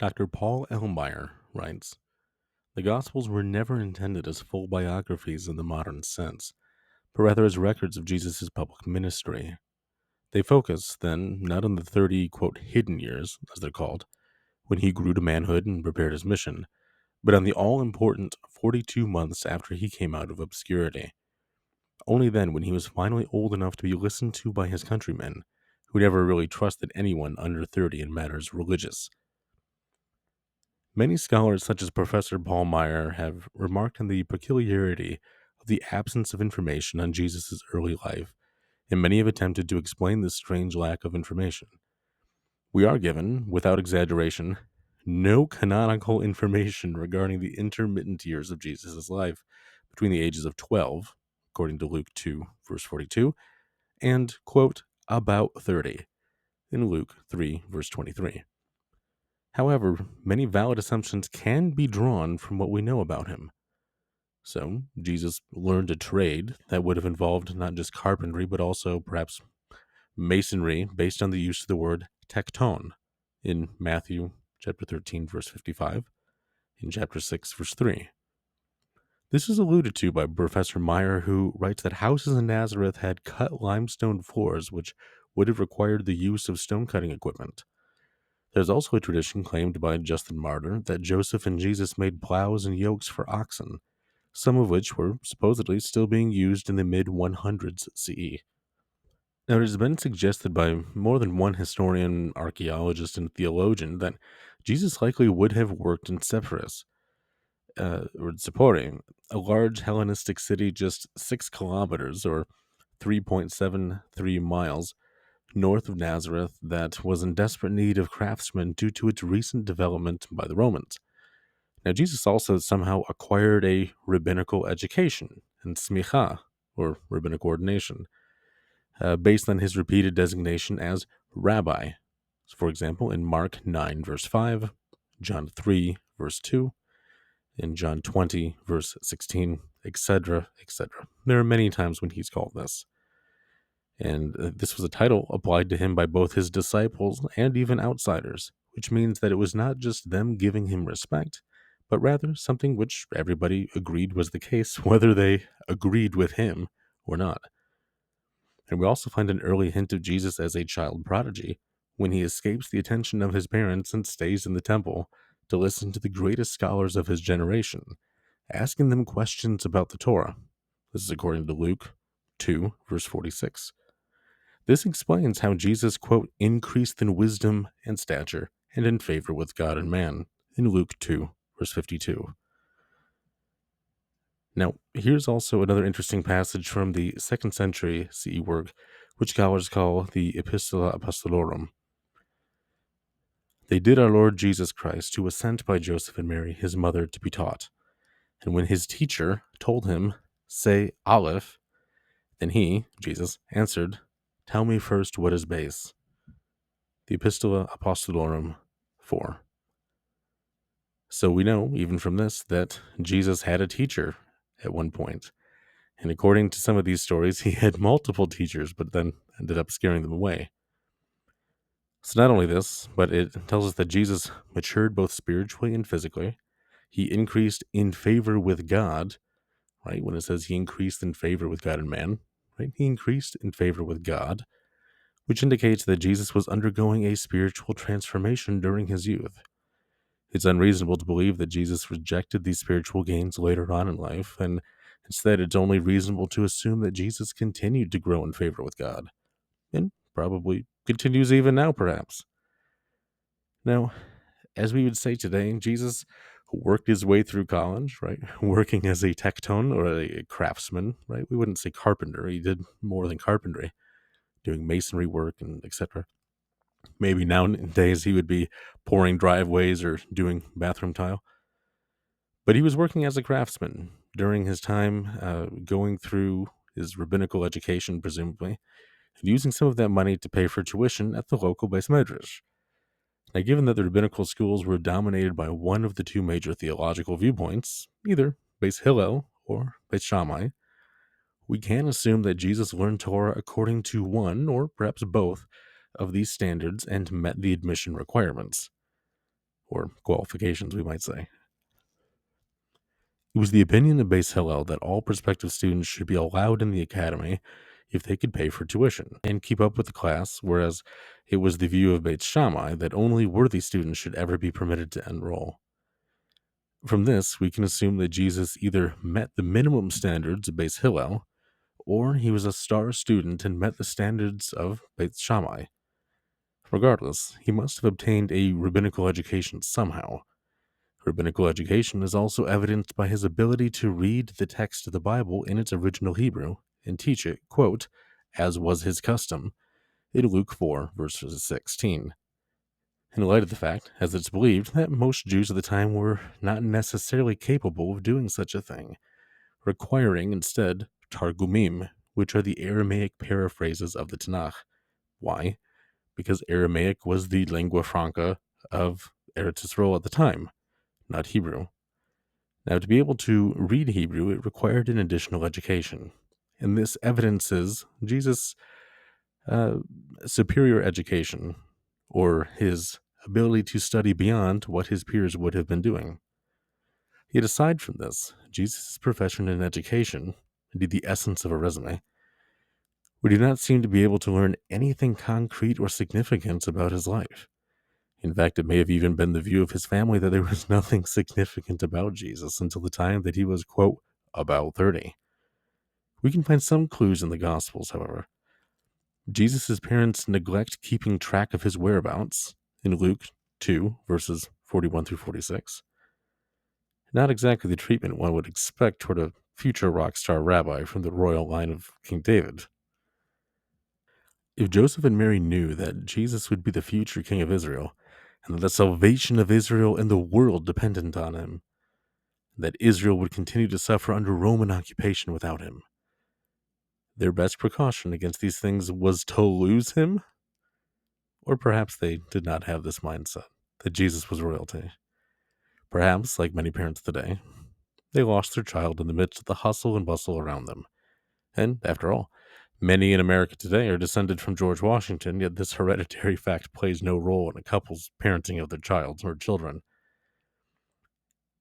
Dr. Paul Elmeyer writes, "The Gospels were never intended as full biographies in the modern sense, but rather as records of Jesus' public ministry. They focus, then, not on the 30, quote, hidden years, as they're called, when he grew to manhood and prepared his mission, but on the all-important 42 months after he came out of obscurity. Only then, when he was finally old enough to be listened to by his countrymen, who never really trusted anyone under 30 in matters religious." Many scholars, such as Professor Paul Meyer, have remarked on the peculiarity of the absence of information on Jesus' early life, and many have attempted to explain this strange lack of information. We are given, without exaggeration, no canonical information regarding the intermittent years of Jesus' life between the ages of 12, according to Luke 2, verse 42, and, quote, about 30, in Luke 3, verse 23. However, many valid assumptions can be drawn from what we know about him. So, Jesus learned a trade that would have involved not just carpentry, but also perhaps masonry, based on the use of the word tekton in Matthew chapter 13, verse 55, in chapter 6, verse 3. This is alluded to by Professor Meyer, who writes that houses in Nazareth had cut limestone floors, which would have required the use of stone cutting equipment. There's also a tradition claimed by Justin Martyr that Joseph and Jesus made plows and yokes for oxen, some of which were supposedly still being used in the mid-100s CE. Now, it has been suggested by more than one historian, archaeologist, and theologian that Jesus likely would have worked in Sepphoris, or Zippori, a large Hellenistic city just 6 kilometers, or 3.73 miles, north of Nazareth, that was in desperate need of craftsmen due to its recent development by the Romans. Now, Jesus also somehow acquired a rabbinical education and smicha, or rabbinic ordination, based on his repeated designation as rabbi. So, for example, in Mark 9, verse 5, John 3, verse 2, in John 20, verse 16, etc., etc. There are many times when he's called this. And this was a title applied to him by both his disciples and even outsiders, which means that it was not just them giving him respect, but rather something which everybody agreed was the case, whether they agreed with him or not. And we also find an early hint of Jesus as a child prodigy when he escapes the attention of his parents and stays in the temple to listen to the greatest scholars of his generation, asking them questions about the Torah. This is according to Luke 2, verse 46. This explains how Jesus, quote, increased in wisdom and stature and in favor with God and man, in Luke 2, verse 52. Now, here's also another interesting passage from the 2nd century CE work, which scholars call the Epistola Apostolorum. "They did our Lord Jesus Christ, who was sent by Joseph and Mary, his mother, to be taught. And when his teacher told him, 'Say Aleph,' then he, Jesus, answered, 'Tell me first what is base.'" The Epistola Apostolorum 4. So we know, even from this, that Jesus had a teacher at one point. And according to some of these stories, he had multiple teachers, but then ended up scaring them away. So not only this, but it tells us that Jesus matured both spiritually and physically. He increased in favor with God, right? When it says he increased in favor with God and man, right? He increased in favor with God, which indicates that Jesus was undergoing a spiritual transformation during his youth. It's unreasonable to believe that Jesus rejected these spiritual gains later on in life, and instead it's only reasonable to assume that Jesus continued to grow in favor with God, and probably continues even now, perhaps. Now, as we would say today, Jesus worked his way through college, right? Working as a tekton or a craftsman, right? We wouldn't say carpenter. He did more than carpentry, doing masonry work and etc. Maybe nowadays he would be pouring driveways or doing bathroom tile. But he was working as a craftsman during his time going through his rabbinical education, presumably, and using some of that money to pay for tuition at the local Beis Medrash. Now, given that the rabbinical schools were dominated by one of the two major theological viewpoints, either Beis Hillel or Beis Shammai, we can assume that Jesus learned Torah according to one, or perhaps both, of these standards and met the admission requirements. or qualifications, we might say. It was the opinion of Beis Hillel that all prospective students should be allowed in the academy if they could pay for tuition and keep up with the class, whereas it was the view of Beit Shammai that only worthy students should ever be permitted to enroll. From this, we can assume that Jesus either met the minimum standards of Beis Hillel, or he was a star student and met the standards of Beit Shammai. Regardless, he must have obtained a rabbinical education somehow. Rabbinical education is also evidenced by his ability to read the text of the Bible in its original Hebrew and teach it, quote, as was his custom, in Luke 4, verses 16. In light of the fact, as it's believed, that most Jews at the time were not necessarily capable of doing such a thing, requiring instead Targumim, which are the Aramaic paraphrases of the Tanakh. Why? Because Aramaic was the lingua franca of Eretz Yisrael at the time, not Hebrew. Now, to be able to read Hebrew, it required an additional education, and this evidences Jesus' superior education, or his ability to study beyond what his peers would have been doing. Yet aside from this, Jesus' profession and education, indeed the essence of a resume, we do not seem to be able to learn anything concrete or significant about his life. In fact, it may have even been the view of his family that there was nothing significant about Jesus until the time that he was, quote, about 30. We can find some clues in the Gospels, however. Jesus' parents neglect keeping track of his whereabouts in Luke 2, verses 41 through 46. Not exactly the treatment one would expect toward a future rock star rabbi from the royal line of King David. If Joseph and Mary knew that Jesus would be the future king of Israel, and that the salvation of Israel and the world depended on him, that Israel would continue to suffer under Roman occupation without him, their best precaution against these things was to lose him? Or perhaps they did not have this mindset, that Jesus was royalty. Perhaps, like many parents today, they lost their child in the midst of the hustle and bustle around them. And, after all, many in America today are descended from George Washington, yet this hereditary fact plays no role in a couple's parenting of their child or children.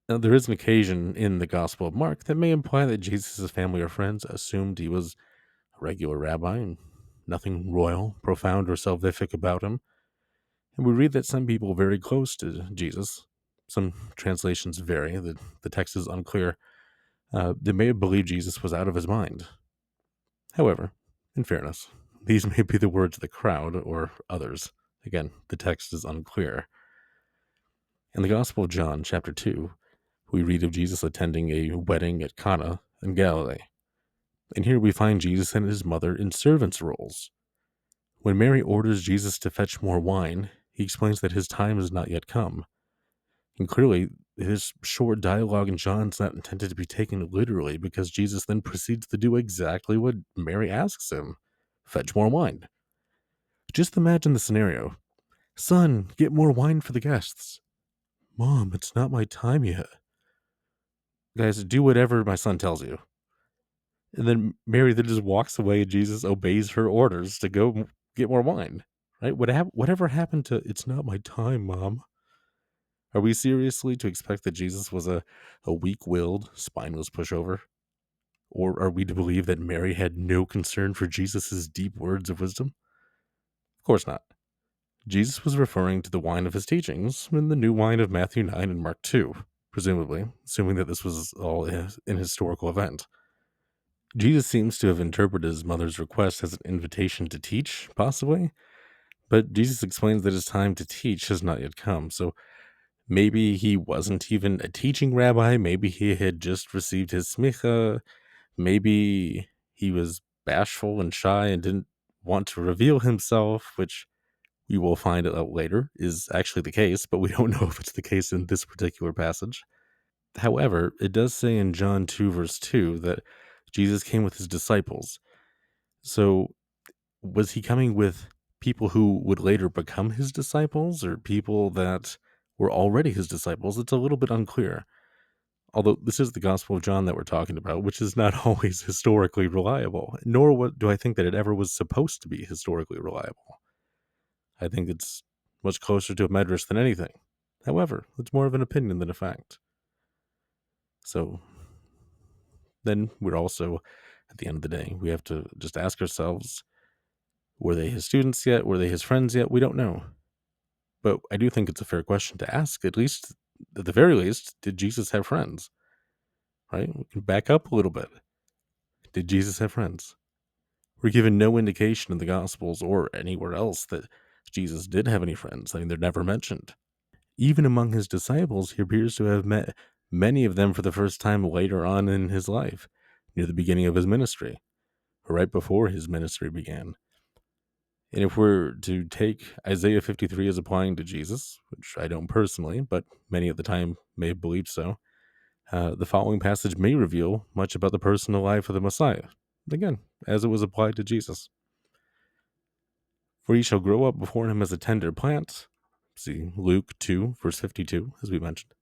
Now, there is an occasion in the Gospel of Mark that may imply that Jesus' family or friends assumed he was a regular rabbi and nothing royal, profound, or salvific about him. And we read that some people very close to Jesus, some translations vary, the text is unclear, they may have believed Jesus was out of his mind. However, in fairness, these may be the words of the crowd or others. Again, the text is unclear. In the Gospel of John, chapter 2, we read of Jesus attending a wedding at Cana in Galilee. And here we find Jesus and his mother in servants' roles. When Mary orders Jesus to fetch more wine, he explains that his time has not yet come. And clearly, his short dialogue in John is not intended to be taken literally, because Jesus then proceeds to do exactly what Mary asks him: fetch more wine. Just imagine the scenario. Son, get more wine for the guests. Mom, it's not my time yet. Guys, do whatever my son tells you. And then Mary then just walks away, and Jesus obeys her orders to go get more wine. Right? Whatever happened to, it's not my time, Mom? Are we seriously to expect that Jesus was a weak-willed, spineless pushover? Or are we to believe that Mary had no concern for Jesus' deep words of wisdom? Of course not. Jesus was referring to the wine of his teachings in the new wine of Matthew 9 and Mark 2, presumably, assuming that this was all an historical event. Jesus seems to have interpreted his mother's request as an invitation to teach, possibly, but Jesus explains that his time to teach has not yet come, so maybe he wasn't even a teaching rabbi, maybe he had just received his smicha, maybe he was bashful and shy and didn't want to reveal himself, which we will find out later is actually the case, but we don't know if it's the case in this particular passage. However, it does say in John 2, verse 2, that Jesus came with his disciples. So was he coming with people who would later become his disciples, or people that were already his disciples? It's a little bit unclear. Although this is the Gospel of John that we're talking about, which is not always historically reliable, nor do I think that it ever was supposed to be historically reliable. I think it's much closer to a medrash than anything. However, it's more of an opinion than a fact. So then we're also, at the end of the day, we have to just ask ourselves, were they his students yet? Were they his friends yet? We don't know. But I do think it's a fair question to ask. At least, at the very least, did Jesus have friends? Right? We can back up a little bit. Did Jesus have friends? We're given no indication in the Gospels or anywhere else that Jesus did have any friends. I mean, they're never mentioned. Even among his disciples, he appears to have met many of them for the first time later on in his life, near the beginning of his ministry, or right before his ministry began. And if we're to take Isaiah 53 as applying to Jesus, which I don't personally, but many at the time may have believed so, the following passage may reveal much about the personal life of the Messiah, again, as it was applied to Jesus. For he shall grow up before him as a tender plant, see Luke 2, verse 52, as we mentioned.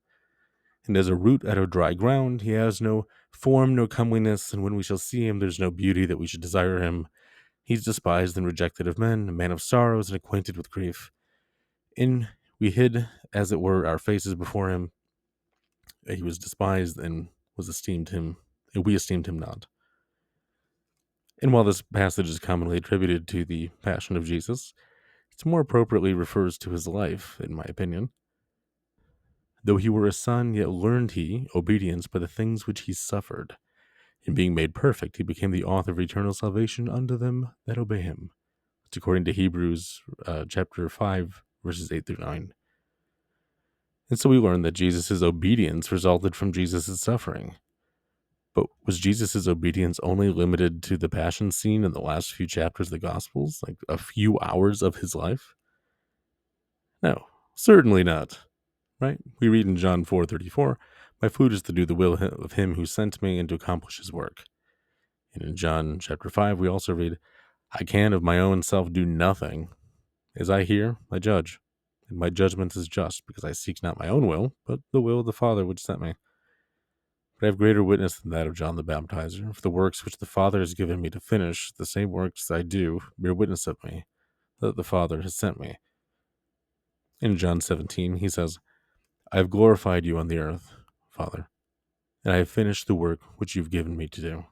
And as a root out of dry ground, he has no form, no comeliness, and when we shall see him, there's no beauty that we should desire him. He's despised and rejected of men, a man of sorrows and acquainted with grief. And we hid, as it were, our faces before him. He was despised and was esteemed him, and we esteemed him not. And while this passage is commonly attributed to the Passion of Jesus, it more appropriately refers to his life, in my opinion. Though he were a son, yet learned he obedience by the things which he suffered. In being made perfect, he became the author of eternal salvation unto them that obey him. It's according to Hebrews chapter 5, verses 8 through 9. And so we learn that Jesus' obedience resulted from Jesus' suffering. But was Jesus' obedience only limited to the passion scene in the last few chapters of the Gospels, like a few hours of his life? No, certainly not. Right? We read in John 4:34, "My food is to do the will of him who sent me and to accomplish his work." And in John chapter 5, we also read, "I can of my own self do nothing. As I hear, I judge. And my judgment is just, because I seek not my own will, but the will of the Father which sent me. But I have greater witness than that of John the Baptizer. For the works which the Father has given me to finish, the same works I do, bear witness of me, that the Father has sent me." In John 17, he says, "I have glorified you on the earth, Father, and I have finished the work which you've given me to do."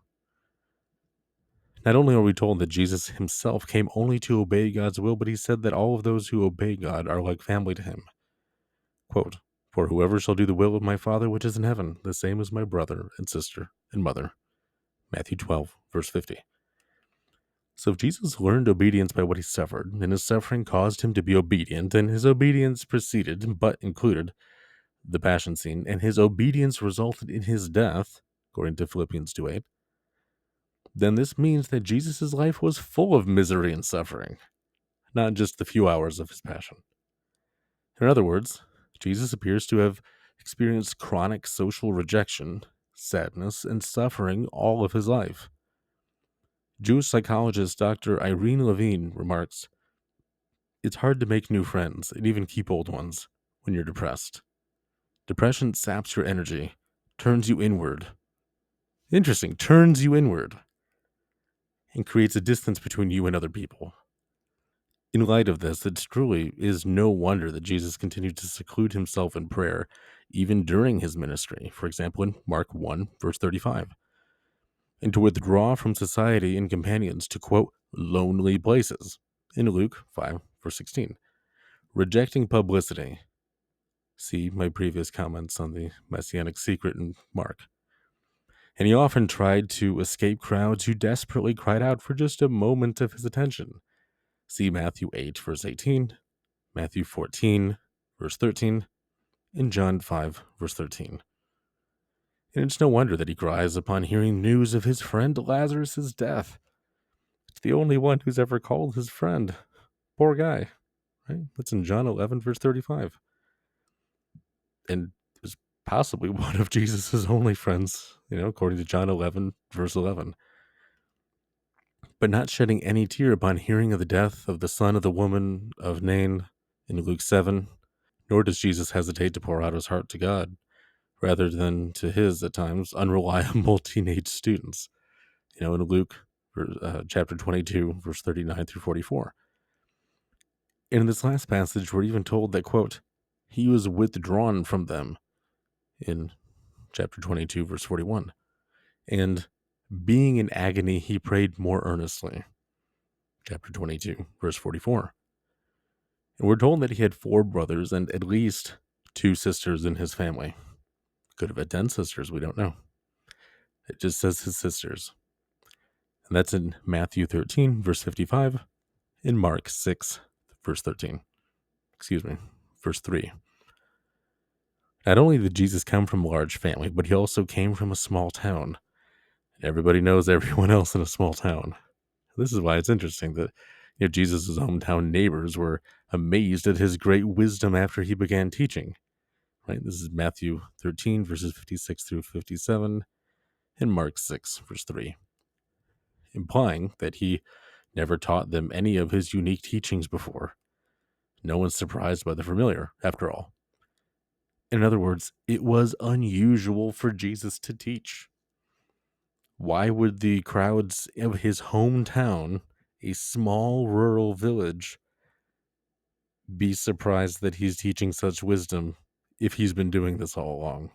Not only are we told that Jesus himself came only to obey God's will, but he said that all of those who obey God are like family to him. Quote, "For whoever shall do the will of my Father which is in heaven, the same is my brother and sister and mother." Matthew 12, verse 50. So if Jesus learned obedience by what he suffered, and his suffering caused him to be obedient, and his obedience preceded, but included, the passion scene, and his obedience resulted in his death, according to Philippians 2:8, then this means that Jesus' life was full of misery and suffering, not just the few hours of his passion. In other words, Jesus appears to have experienced chronic social rejection, sadness, and suffering all of his life. Jewish psychologist Dr. Irene Levine remarks, "It's hard to make new friends and even keep old ones when you're depressed. Depression saps your energy, turns you inward." Interesting, turns you inward, and creates a distance between you and other people. In light of this, it truly is no wonder that Jesus continued to seclude himself in prayer even during his ministry, for example, in Mark 1, verse 35, and to withdraw from society and companions to, quote, lonely places, in Luke 5, verse 16, rejecting publicity. See my previous comments on the Messianic secret in Mark. And he often tried to escape crowds who desperately cried out for just a moment of his attention. See Matthew 8, verse 18, Matthew 14, verse 13, and John 5, verse 13. And it's no wonder that he cries upon hearing news of his friend Lazarus' death. It's the only one who's ever called his friend. Poor guy, right? That's in John 11, verse 35. And it was possibly one of Jesus' only friends, according to John 11, verse 11. But not shedding any tear upon hearing of the death of the son of the woman of Nain in Luke 7, nor does Jesus hesitate to pour out his heart to God, rather than to his, at times, unreliable teenage students, in Luke chapter 22, verse 39 through 44. And in this last passage, we're even told that, quote, he was withdrawn from them in chapter 22, verse 41. And being in agony, he prayed more earnestly, chapter 22, verse 44. And we're told that he had 4 brothers and at least 2 sisters in his family. Could have had 10 sisters, we don't know. It just says his sisters. And that's in Matthew 13, verse 55, in Mark 6, verse 13. Verse 3. Not only did Jesus come from a large family, but he also came from a small town. And everybody knows everyone else in a small town. This is why it's interesting that Jesus' hometown neighbors were amazed at his great wisdom after he began teaching. Right? This is Matthew 13, verses 56 through 57, and Mark 6, verse 3, implying that he never taught them any of his unique teachings before. No one's surprised by the familiar, after all. In other words, it was unusual for Jesus to teach. Why would the crowds of his hometown, a small rural village, be surprised that he's teaching such wisdom if he's been doing this all along?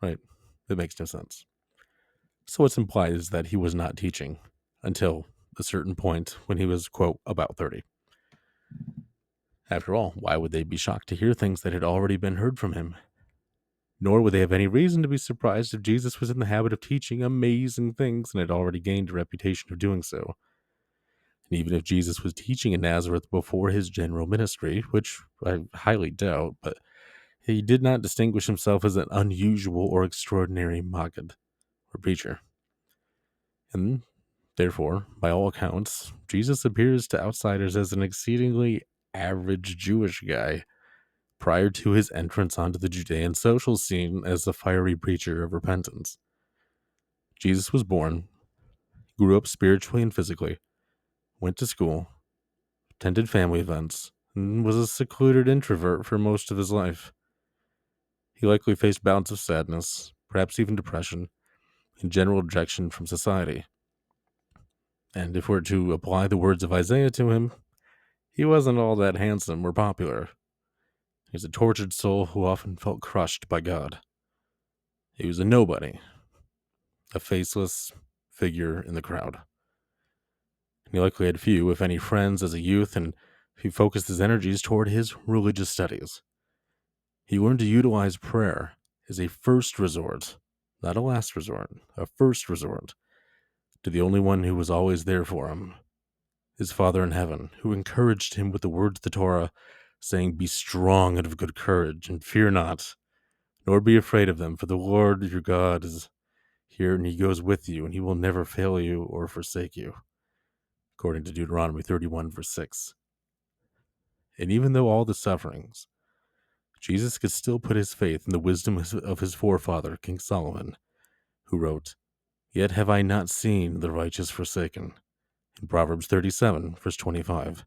Right? It makes no sense. So what's implied is that he was not teaching until a certain point when he was, quote, about 30. After all, why would they be shocked to hear things that had already been heard from him? Nor would they have any reason to be surprised if Jesus was in the habit of teaching amazing things and had already gained a reputation of doing so. And even if Jesus was teaching in Nazareth before his general ministry, which I highly doubt, but he did not distinguish himself as an unusual or extraordinary maggid, or preacher. And therefore, by all accounts, Jesus appears to outsiders as an exceedingly average Jewish guy prior to his entrance onto the Judean social scene as a fiery preacher of repentance. Jesus was born, grew up spiritually and physically, went to school, attended family events, and was a secluded introvert for most of his life. He likely faced bouts of sadness, perhaps even depression, and general rejection from society. And if we're to apply the words of Isaiah to him, he wasn't all that handsome or popular. He was a tortured soul who often felt crushed by God. He was a nobody, a faceless figure in the crowd. He likely had few, if any, friends as a youth, and he focused his energies toward his religious studies. He learned to utilize prayer as a first resort, not a last resort, a first resort, to the only one who was always there for him, his Father in heaven, who encouraged him with the words of the Torah, saying, "Be strong and of good courage, and fear not, nor be afraid of them, for the Lord your God is here, and he goes with you, and he will never fail you or forsake you," according to Deuteronomy 31, verse 6. And even though all the sufferings, Jesus could still put his faith in the wisdom of his forefather, King Solomon, who wrote, "Yet have I not seen the righteous forsaken," in Proverbs 37, verse 25.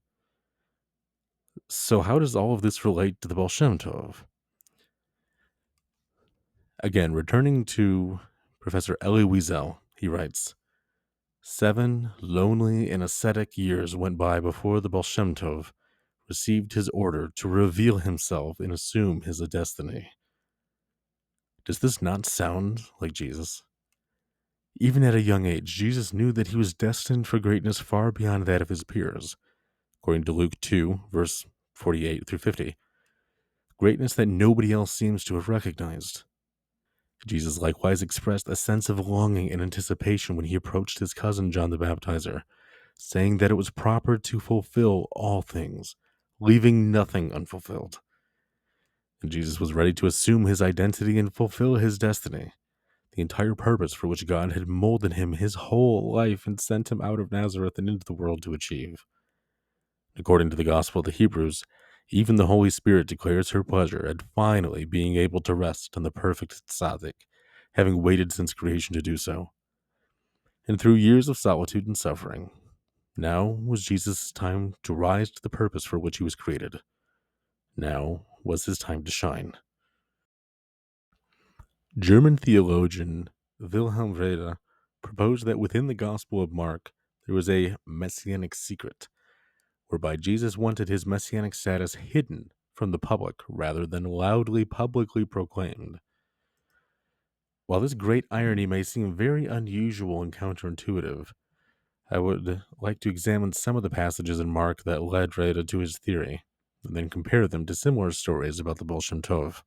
So how does all of this relate to the Baal Shem Tov? Again, returning to Professor Elie Wiesel, he writes, 7 lonely and ascetic years went by before the Baal Shem Tov received his order to reveal himself and assume his destiny. Does this not sound like Jesus? Even at a young age, Jesus knew that he was destined for greatness far beyond that of his peers, according to Luke 2, verse 48 through 50. Greatness that nobody else seems to have recognized. Jesus likewise expressed a sense of longing and anticipation when he approached his cousin John the Baptizer, saying that it was proper to fulfill all things, leaving nothing unfulfilled. And Jesus was ready to assume his identity and fulfill his destiny, the entire purpose for which God had molded him his whole life and sent him out of Nazareth and into the world to achieve. According to the Gospel of the Hebrews, even the Holy Spirit declares her pleasure at finally being able to rest on the perfect Tzaddik, having waited since creation to do so. And through years of solitude and suffering, now was Jesus' time to rise to the purpose for which he was created. Now was his time to shine. German theologian Wilhelm Wrede proposed that within the Gospel of Mark there was a messianic secret, whereby Jesus wanted his messianic status hidden from the public rather than loudly publicly proclaimed. While this great irony may seem very unusual and counterintuitive, I would like to examine some of the passages in Mark that led right to his theory, and then compare them to similar stories about the Baal Shem Tov.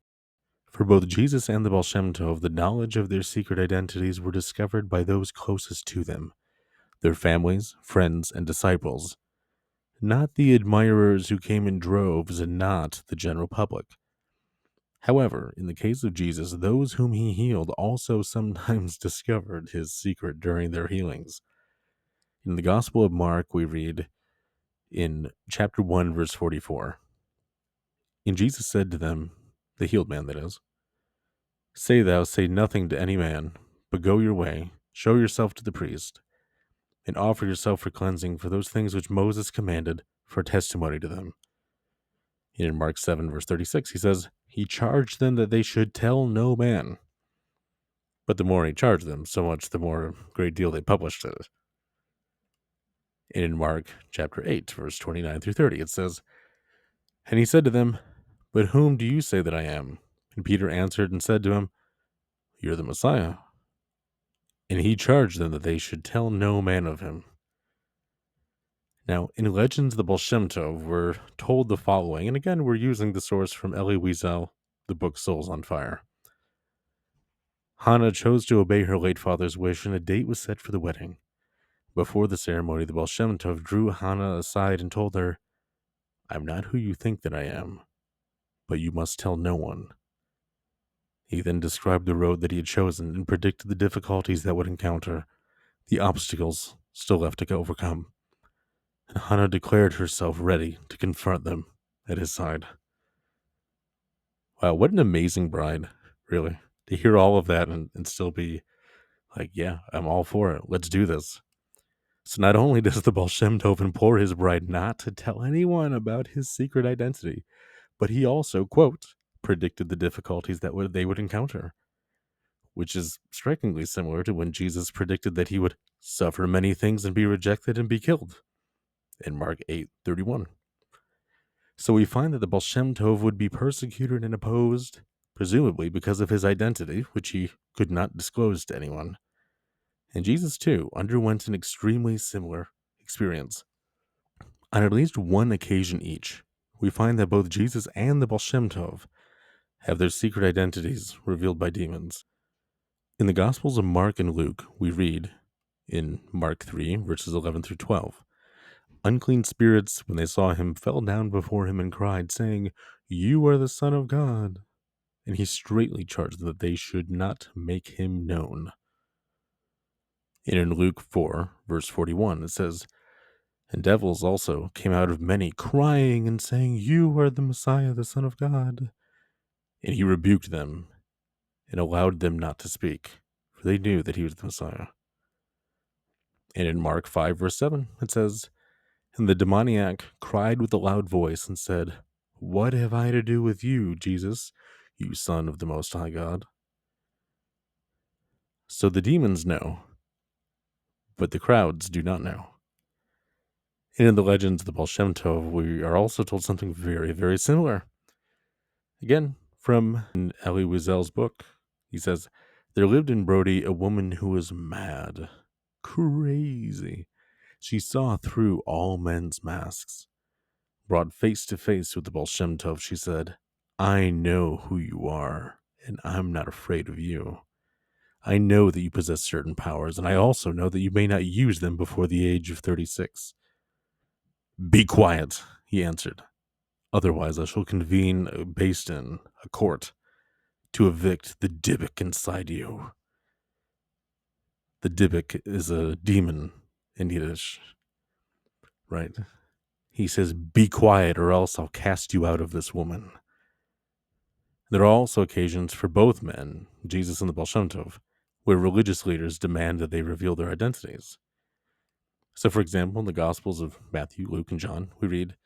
For both Jesus and the Baal Shem Tov, the knowledge of their secret identities were discovered by those closest to them, their families, friends, and disciples, not the admirers who came in droves and not the general public. However, in the case of Jesus, those whom he healed also sometimes discovered his secret during their healings. In the Gospel of Mark, we read in chapter 1, verse 44, "And Jesus said to them," the healed man that is, say nothing to any man, but go your way, show yourself to the priest, and offer yourself for cleansing for those things which Moses commanded for testimony to them." And in Mark 7, verse 36, he says, "He charged them that they should tell no man." But the more he charged them, so much the more great deal they published it. And in Mark chapter 8, verse 29 through 30, it says, "And he said to them, But whom do you say that I am? And Peter answered and said to him, You're the Messiah. And he charged them that they should tell no man of him." Now, in Legends of the Baal Shem Tov, we're told the following, and again, we're using the source from Elie Wiesel, the book Souls on Fire. Hannah chose to obey her late father's wish, and a date was set for the wedding. Before the ceremony, the Baal Shem Tov drew Hannah aside and told her, "I'm not who you think that I am, but you must tell no one." He then described the road that he had chosen and predicted the difficulties that would encounter, the obstacles still left to overcome. And Hannah declared herself ready to confront them at his side. Wow, what an amazing bride, really. To hear all of that and still be like, yeah, I'm all for it. Let's do this. So not only does the Baal Shem Tov implore his bride not to tell anyone about his secret identity, but he also, quote, predicted the difficulties that they would encounter, which is strikingly similar to when Jesus predicted that he would suffer many things and be rejected and be killed in Mark 8:31. So we find that the Baal Shem Tov would be persecuted and opposed, presumably because of his identity, which he could not disclose to anyone. And Jesus, too, underwent an extremely similar experience. On at least one occasion each, we find that both Jesus and the Baal Shem Tov have their secret identities revealed by demons. In the Gospels of Mark and Luke, we read, in Mark 3, verses 11 through 12, "Unclean spirits, when they saw him, fell down before him and cried, saying, 'You are the Son of God.' And he straightly charged them that they should not make him known." And in Luke 4, verse 41, it says, "And devils also came out of many, crying and saying, 'You are the Messiah, the Son of God.' And he rebuked them and allowed them not to speak, for they knew that he was the Messiah." And in Mark 5, verse 7, it says, "And the demoniac cried with a loud voice and said, 'What have I to do with you, Jesus, you Son of the Most High God?'" So the demons know, but the crowds do not know. And in the legends of the Baal Shem Tov, we are also told something very, very similar. Again, from Elie Wiesel's book, he says, "There lived in Brody a woman who was mad, crazy. She saw through all men's masks. Brought face to face with the Baal Shem Tov, she said, 'I know who you are, and I'm not afraid of you. I know that you possess certain powers, and I also know that you may not use them before the age of 36. "'Be quiet,' he answered. "'Otherwise I shall convene a Besht, a court, to evict the Dybbuk inside you.'" The Dybbuk is a demon in Yiddish, right? He says, "Be quiet, or else I'll cast you out of this woman." There are also occasions for both men, Jesus and the Baal Shem Tov, where religious leaders demand that they reveal their identities. So, for example, in the Gospels of Matthew, Luke, and John, we read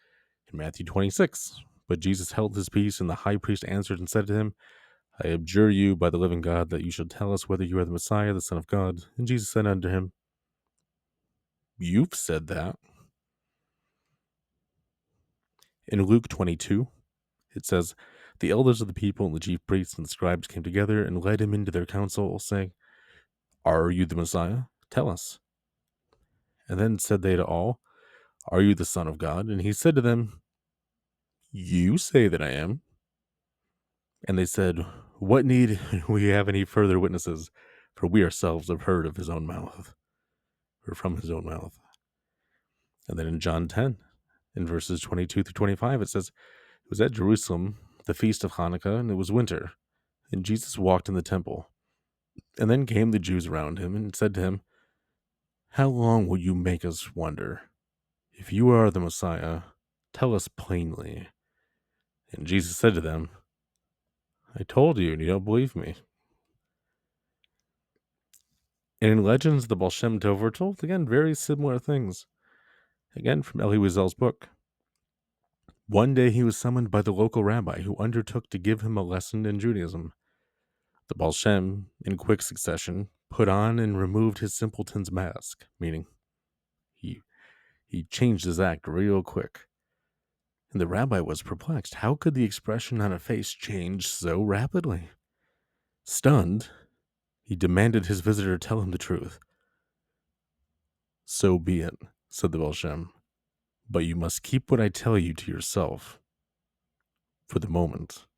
in Matthew 26, "But Jesus held his peace, and the high priest answered and said to him, 'I adjure you by the living God that you shall tell us whether you are the Messiah, the Son of God.' And Jesus said unto him, 'You've said that.'" In Luke 22, It says, "The elders of the people and the chief priests and the scribes came together and led him into their council, saying, 'Are you the Messiah? Tell us.' And then said they to all, 'Are you the Son of God?' And he said to them, 'You say that I am.' And they said, 'What need we have any further witnesses? For we ourselves have heard of his own mouth, or from his own mouth.'" And then in John 10, in verses 22 through 25, it says, "It was at Jerusalem, the feast of Hanukkah, and it was winter. And Jesus walked in the temple. And then came the Jews around him and said to him, 'How long will you make us wonder? If you are the Messiah, tell us plainly.' And Jesus said to them, 'I told you, and you don't believe me.'" And in Legends, the Baal Shem Tov were told, again, very similar things. Again, from Elie Wiesel's book. One day he was summoned by the local rabbi who undertook to give him a lesson in Judaism. The Baal Shem, in quick succession, put on and removed his simpleton's mask, meaning he changed his act real quick. And the rabbi was perplexed. How could the expression on a face change so rapidly? Stunned, he demanded his visitor tell him the truth. "So be it," said the Baal Shem, "but you must keep what I tell you to yourself for the moment."